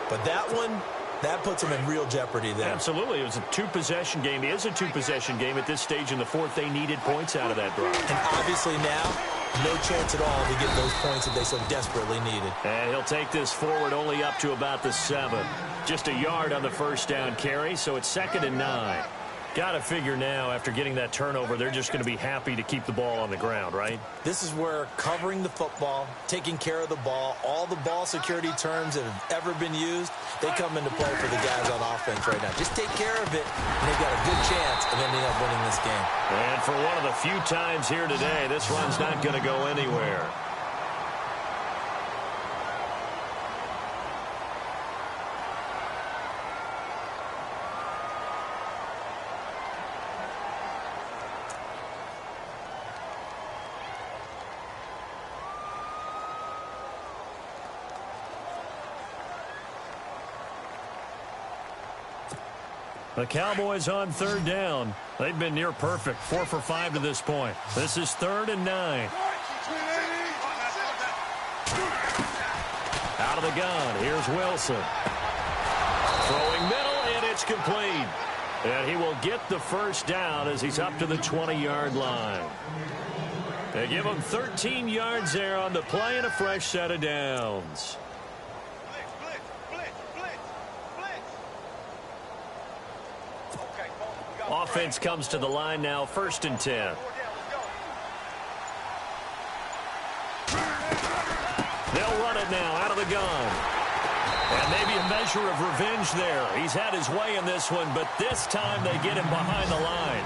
But that one, that puts them in real jeopardy there. Absolutely. It was a 2-possession game. It is a 2-possession game at this stage in the 4th. They needed points out of that drive. And obviously now, no chance at all to get those points that they so desperately needed. And he'll take this forward only up to about the 7. Just a yard on the first down carry, so it's 2nd and 9. Got to figure now, after getting that turnover, they're just going to be happy to keep the ball on the ground, right? This is where covering the football, taking care of the ball, all the ball security terms that have ever been used, they come into play for the guys on offense right now. Just take care of it, and they've got a good chance of ending up winning this game. And for one of the few times here today, this run's not going to go anywhere. The Cowboys on third down. They've been near perfect, 4 for 5 to this point. This is 3rd and 9. Out of the gun, here's Wilson. Throwing middle, and it's complete. And he will get the first down as he's up to the 20-yard line. They give him 13 yards there on the play and a fresh set of downs. Offense comes to the line now, 1st and 10. They'll run it now out of the gun. And maybe a measure of revenge there. He's had his way in this one, but this time they get him behind the line.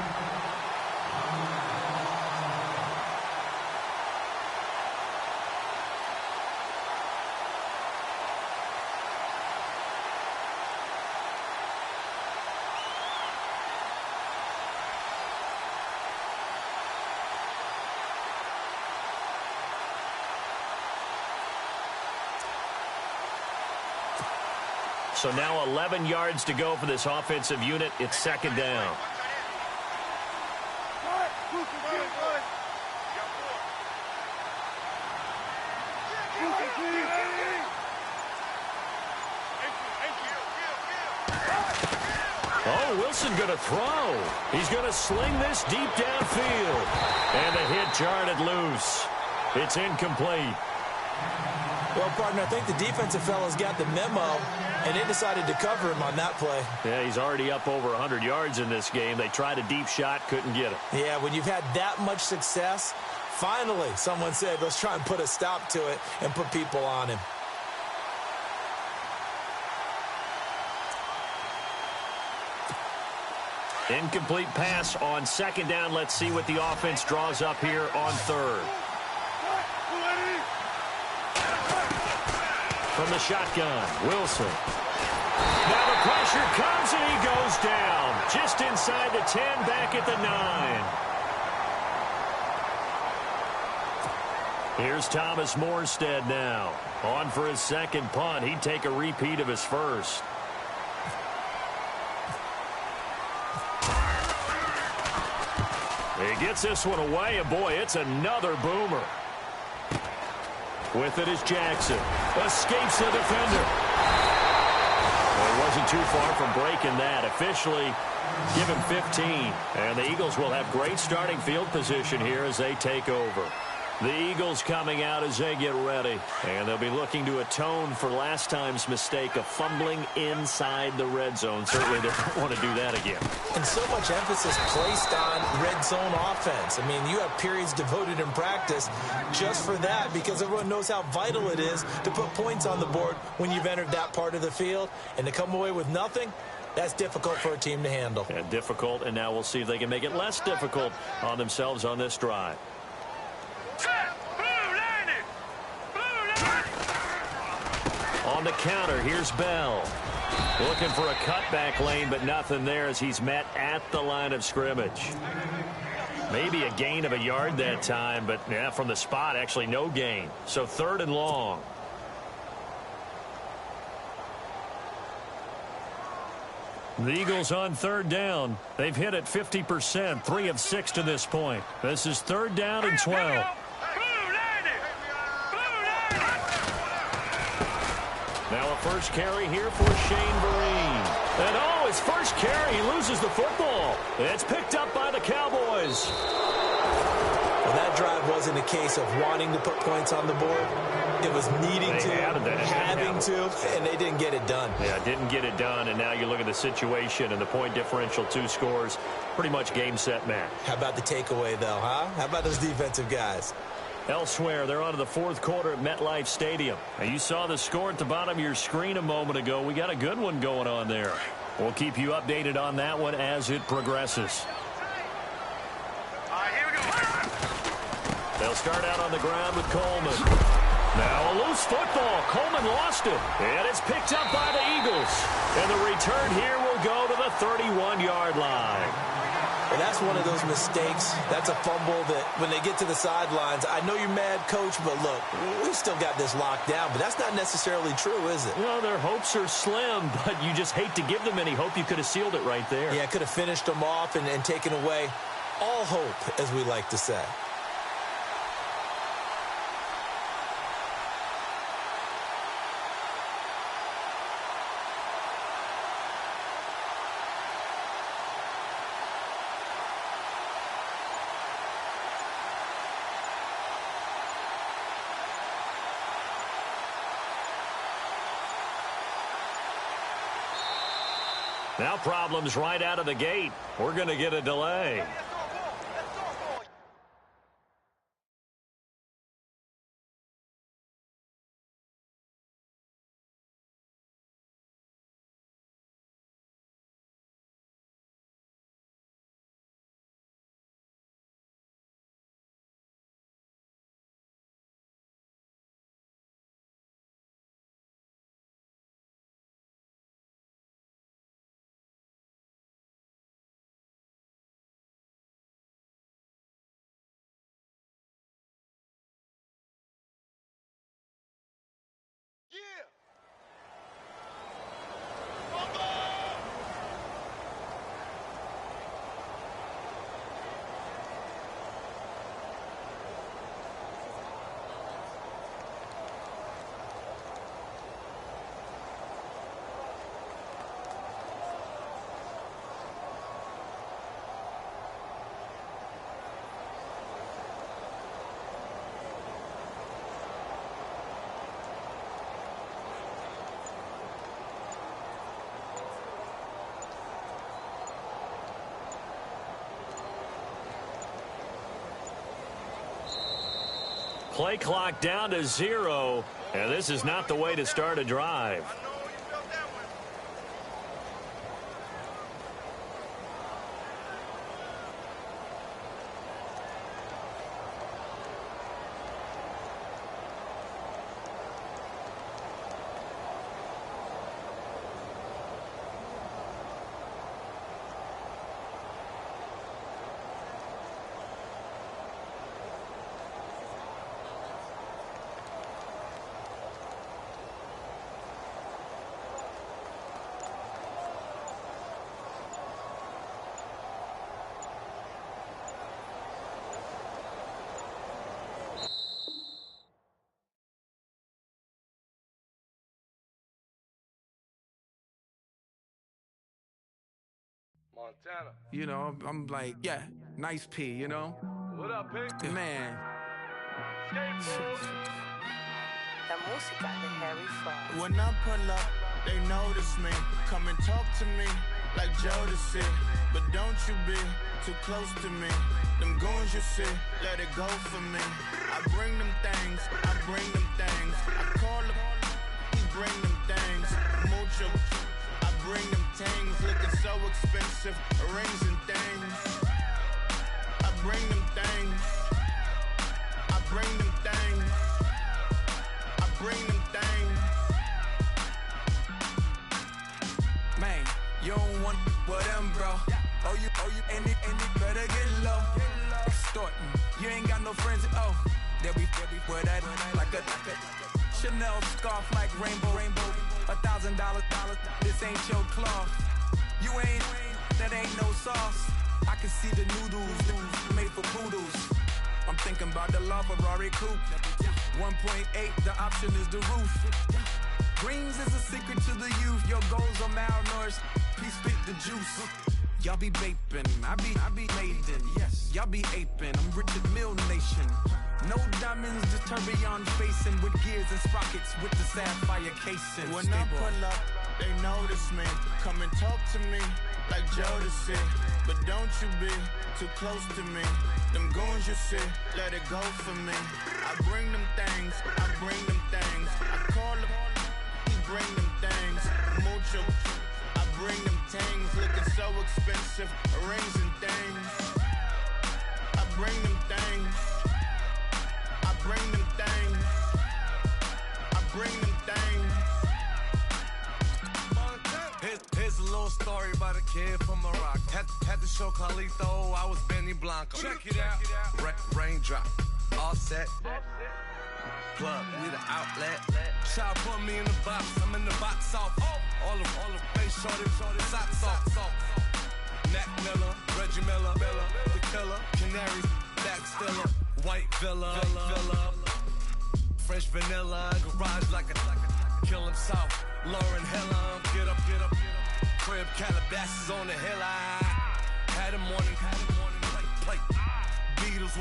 So now 11 yards to go for this offensive unit. It's 2nd down. Oh, Wilson going to throw. He's going to sling this deep downfield. And the hit jarred it loose. It's incomplete. Well, partner, I think the defensive fellows got the memo, and they decided to cover him on that play. Yeah, he's already up over 100 yards in this game. They tried a deep shot, couldn't get it. Yeah, when you've had that much success, finally someone said, let's try and put a stop to it and put people on him. Incomplete pass on second down. Let's see what the offense draws up here on third. From the shotgun, Wilson. Now the pressure comes and he goes down. Just inside the 10, back at the 9. Here's Thomas Morstead now. On for his second punt. He'd take a repeat of his first. He gets this one away, and boy, it's another boomer. With it is Jackson. Escapes the defender. Well, he wasn't too far from breaking that. Officially, give him 15. And the Eagles will have great starting field position here as they take over. The Eagles coming out as they get ready. And they'll be looking to atone for last time's mistake of fumbling inside the red zone. Certainly they don't want to do that again. And so much emphasis placed on red zone offense. I mean, you have periods devoted in practice just for that because everyone knows how vital it is to put points on the board when you've entered that part of the field. And to come away with nothing, that's difficult for a team to handle. And difficult, and now we'll see if they can make it less difficult on themselves on this drive. On the counter, here's Bell. Looking for a cutback lane, but nothing there as he's met at the line of scrimmage. Maybe a gain of a yard that time, but yeah, from the spot, actually no gain. So 3rd and long. The Eagles on 3rd down. They've hit it 50%, 3 of 6 to this point. This is 3rd down and 12. Now a first carry here for Shane Vereen. And oh, his first carry, he loses the football. It's picked up by the Cowboys. Well, that drive wasn't a case of wanting to put points on the board. It was needing to, having to, and they didn't get it done. Yeah, didn't get it done, and now you look at the situation and the point differential, 2 scores, pretty much game, set, match. How about the takeaway, though, huh? How about those defensive guys? Elsewhere, they're on to the 4th quarter at MetLife Stadium. Now, you saw the score at the bottom of your screen a moment ago. We got a good one going on there. We'll keep you updated on that one as it progresses. Here we go. They'll start out on the ground with Coleman. Now a loose football. Coleman lost it. And it's picked up by the Eagles. And the return here will go to the 31-yard line. Well, that's one of those mistakes. That's a fumble that when they get to the sidelines, I know you're mad, Coach, but look, we've still got this locked down. But that's not necessarily true, is it? Well, their hopes are slim, but you just hate to give them any hope. You could have sealed it right there. Yeah, could have finished them off and taken away all hope, as we like to say. Now problems right out of the gate. We're going to get a delay. Play clock down to 0, and this is not the way to start a drive. Montana. You know, I'm like, yeah, nice P, you know? What up, Pig? Man. La música de Harry Fraud. When I pull up, they notice me. Come and talk to me like Jodeci. But don't you be too close to me. Them goons you see, let it go for me. I bring them things, I bring them things. I call them, he bring them things. Mucho, I bring them things. Looking so expensive, rings and things. I bring them things. I bring them things. I bring them things. Man, you don't want with them, bro. Oh, you, and it better get low. Extorting, you ain't got no friends. Oh, they'll be wear that like a Chanel scarf like rainbow. $1,000, this ain't your cloth. You ain't, that ain't no sauce. I can see the noodles made for poodles. I'm thinking about the LaFerrari coupe. 1.8, the option is the roof. Greens is a secret to the youth. Your goals are malnourished. Please spit the juice. Y'all be vaping, I be laden. Yes, y'all be aping. I'm Richard Mill Nation. No diamonds, just tourbillon facing with gears and sprockets with the sapphire casing. When I pull up, they notice me. Come and talk to me like Jodeci. But don't you be too close to me. Them goons you see, let it go for me. I bring them things, I bring them things. I call them, he bring them things. Mucho, I bring them things. Looking so expensive, rings and things. I bring them things. I bring them things. I bring them things. Here's a little story about a kid from Morocco. Had to show Carlito I was Benny Blanco. Check it out. Raindrop, offset. Plug, need an outlet. Shot put me in the box. I'm in the box off. All the face shorty, socks off. Mac Miller, Reggie Miller, the killer, Canaries, back stiller, white villa, French vanilla, garage like a kill him soft. Lauren Hiller, get up. Crib Calabasas on the hill. I had a morning plate. Beatles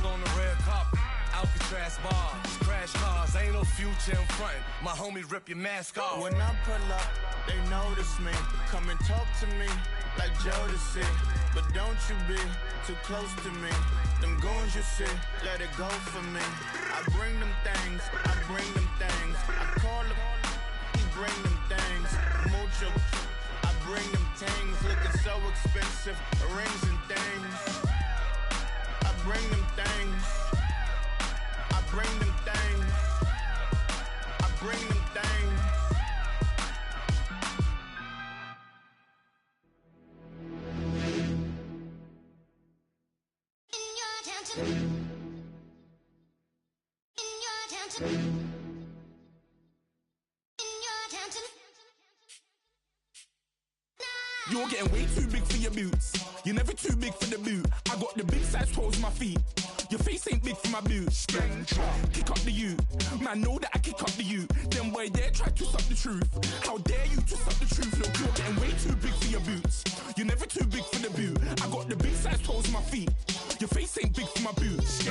on the red carpet. Alcatraz bars, crash cars, ain't no future in front. My homie rip your mask off. When I pull up, they notice me. Come and talk to me like Jodeci. But don't you be too close to me. Them goons you see, let it go for me. I bring them things, I bring them things. I call them, he bring them things. Mucho, I bring them things. Looking so expensive, rings and things. I bring them things. I bring them things. I bring them things. You're getting way too big for your boots. You're never too big for the boot. I got the big size toes on my feet. Your face ain't big for my boots. Kick up the you. Man, know that I kick up the you. Then boy dare try to suck the truth. How dare you to suck the truth? Look, you're getting way too big for your boots. You're never too big for the boot. I got the big size toes on my feet. Your face ain't big for my boots.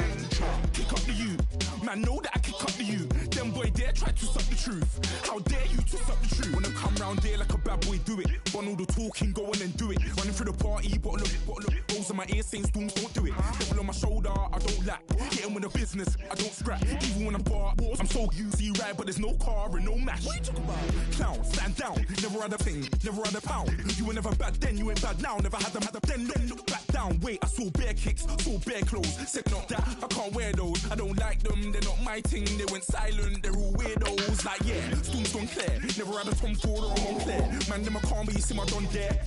Kick up the you. Man, know that I kick up the you. Then boy dare try to suck the truth. How dare you to suck the truth? Wanna come round there like a bad boy do it. Bun all the talking, go on and do it. Running through the party, bottle of rolls in my ear saying storms, don't do it. Devil on my shoulder, I don't lack. Getting with the business, I don't scrap. Even when I'm bar, I'm so easy right, but there's no car and no mash. What you talking about? Clown, stand down, never had a thing, never had a pound. You were never bad then, you ain't bad now. Never had them, then look back down. Wait, I saw bare kicks, saw bare clothes. Said not that, I can't wear those. I don't like them, they're not my thing. They went silent, they're all weirdos. Like yeah, storms gone clear. Never had a Tom Ford or a Montclair. Man, them a calm, but you see my don there.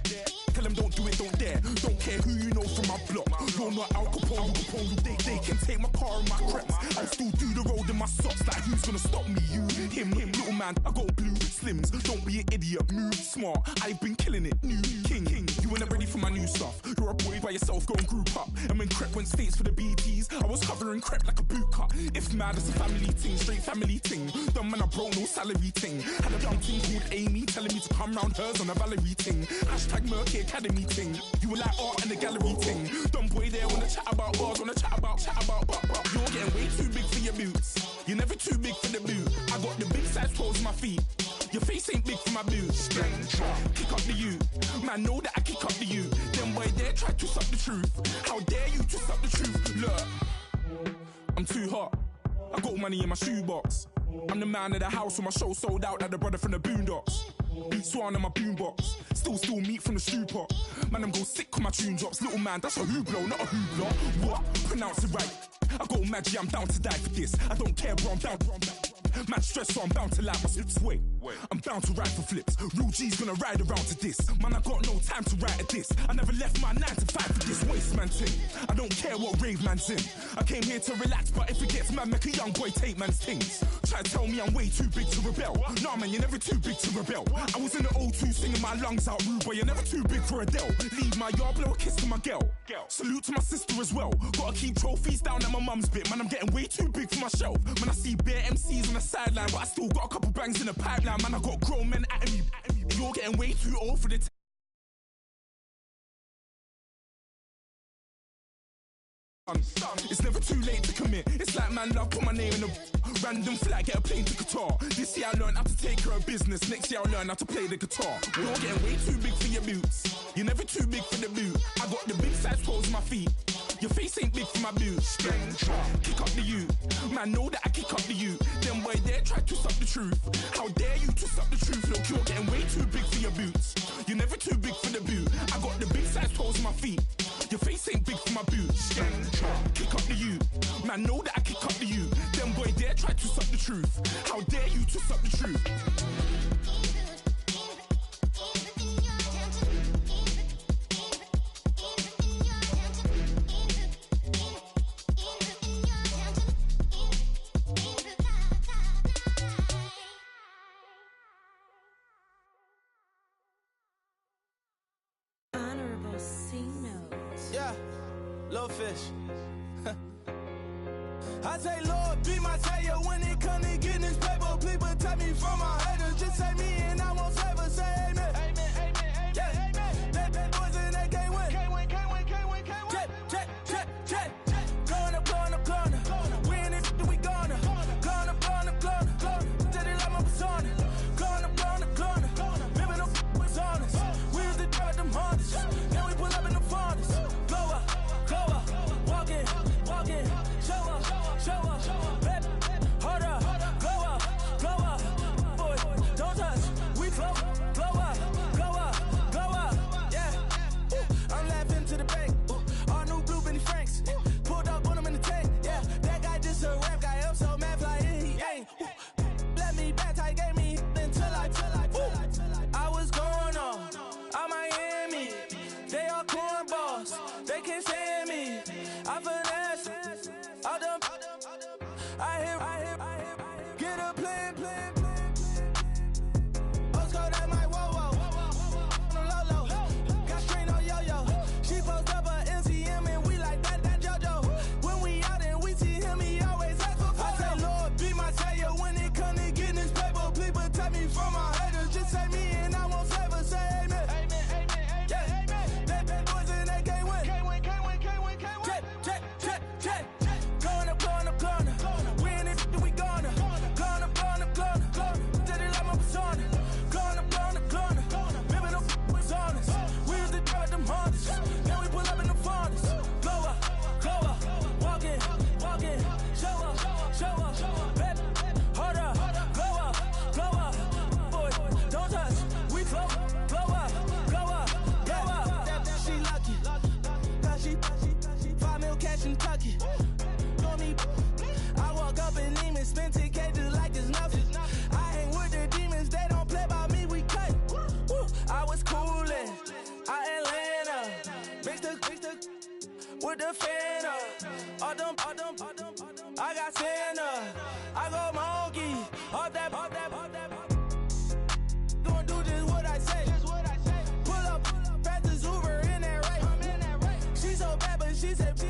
Tell them don't do it, don't dare. Don't care who you know from my block. You're not Al Capone, they can take my car and my creps. I'll still do the road in my socks. Like who's gonna stop me? You, him, little man. I got blue slims. Don't be an idiot, move smart. I've been killing it, new king. You were not ready for my new stuff. You're a boy by yourself, go and group up. And when Crep went states for the BTs, I was covering Crep like a boot cut. If mad, it's a family thing, straight family thing. Dumb man, I bro, no salary thing. Had a young thing called Amy telling me to come round hers on a Valerie thing. Hashtag Murky Academy thing. You were like art and the gallery thing. Dumb boy there wanna chat about bars, wanna chat about. You're getting way too big for your boots. You're never too big for the boot. I got the big size toes on my feet. Your face ain't big for my boots. Kick up the you. Man, know that I kick up the you. Them boy there try to twist up the truth. How dare you twist up the truth? Look, I'm too hot. I got money in my shoebox. I'm the man of the house when my show sold out like the brother from the Boondocks. Beat Swan in my boombox. Still meat from the stew pot. Man, I'm go sick when my tune drops. Little man, that's a hooplo, not a hoopla. What? Pronounce it right. I go magic, I'm down to die for this. I don't care, bro, I'm down. Man stress, so I'm bound to like my slips. Wait, I'm bound to ride for flips. Real G's gonna ride around to this. Man, I got no time to write at this. I never left my 9 to 5 for this waste man thing. I don't care what rave man's in. I came here to relax, but if it gets mad, make a young boy take man's things. Try to tell me I'm way too big to rebel. Nah, man, you're never too big to rebel. I was in the O2 singing my lungs out, rude, but you're never too big for Adele. Leave my yard, blow a kiss to my girl. Salute to my sister as well. Gotta keep trophies down at my mum's bit. Man, I'm getting way too big for my shelf. Man, I see bare MCs on the sideline, but I still got a couple bangs in the pipeline. Man, I got grown men at me. You're getting way too old for the It's never too late to commit. It's like man love, put my name in a random flat, get a plane to Qatar. This year I learned how to take care of business. Next year I'll learn how to play the guitar. You're getting way too big for your boots. You're never too big for the boot. I got the big size toes on my feet. Your face ain't big for my boots. Kick up the you. Man, know that I kick up the you. Them boy there try to twist up the truth. How dare you twist up the truth? Look, you're getting way too big for your boots. You're never too big for the boot. I got the big size toes on my feet. Your face ain't big for my boots. Kick up the you. Man, know that I kick up the you. Them boy there try to twist up the truth. How dare you twist up the truth? Yeah, little fish. I say, Lord, be my savior when it comes to getting this paper. Please protect me from my haters. Just say me and I want flavor. Say amen. Amen, amen, amen. Yeah, amen. That boys and they can't win. Can't win, can't win, can't win, can't win. Jet. Blowing up. We in it, we gonna. Blowing up. Did it like my persona. Blowing up. Living up was honest. We was the dirt, them hardest. Now we pull up in the furnace. Glow up. Walk in. Show up, baby, hold up, glow up, boy, don't touch, we flow was coolin'. Out Atlanta, mixed the with the Fanta. All them, I got Santa. I go monkey, off that. Gonna do just what I say. Pull up, pass the Uber in that right. She so bad, but she said.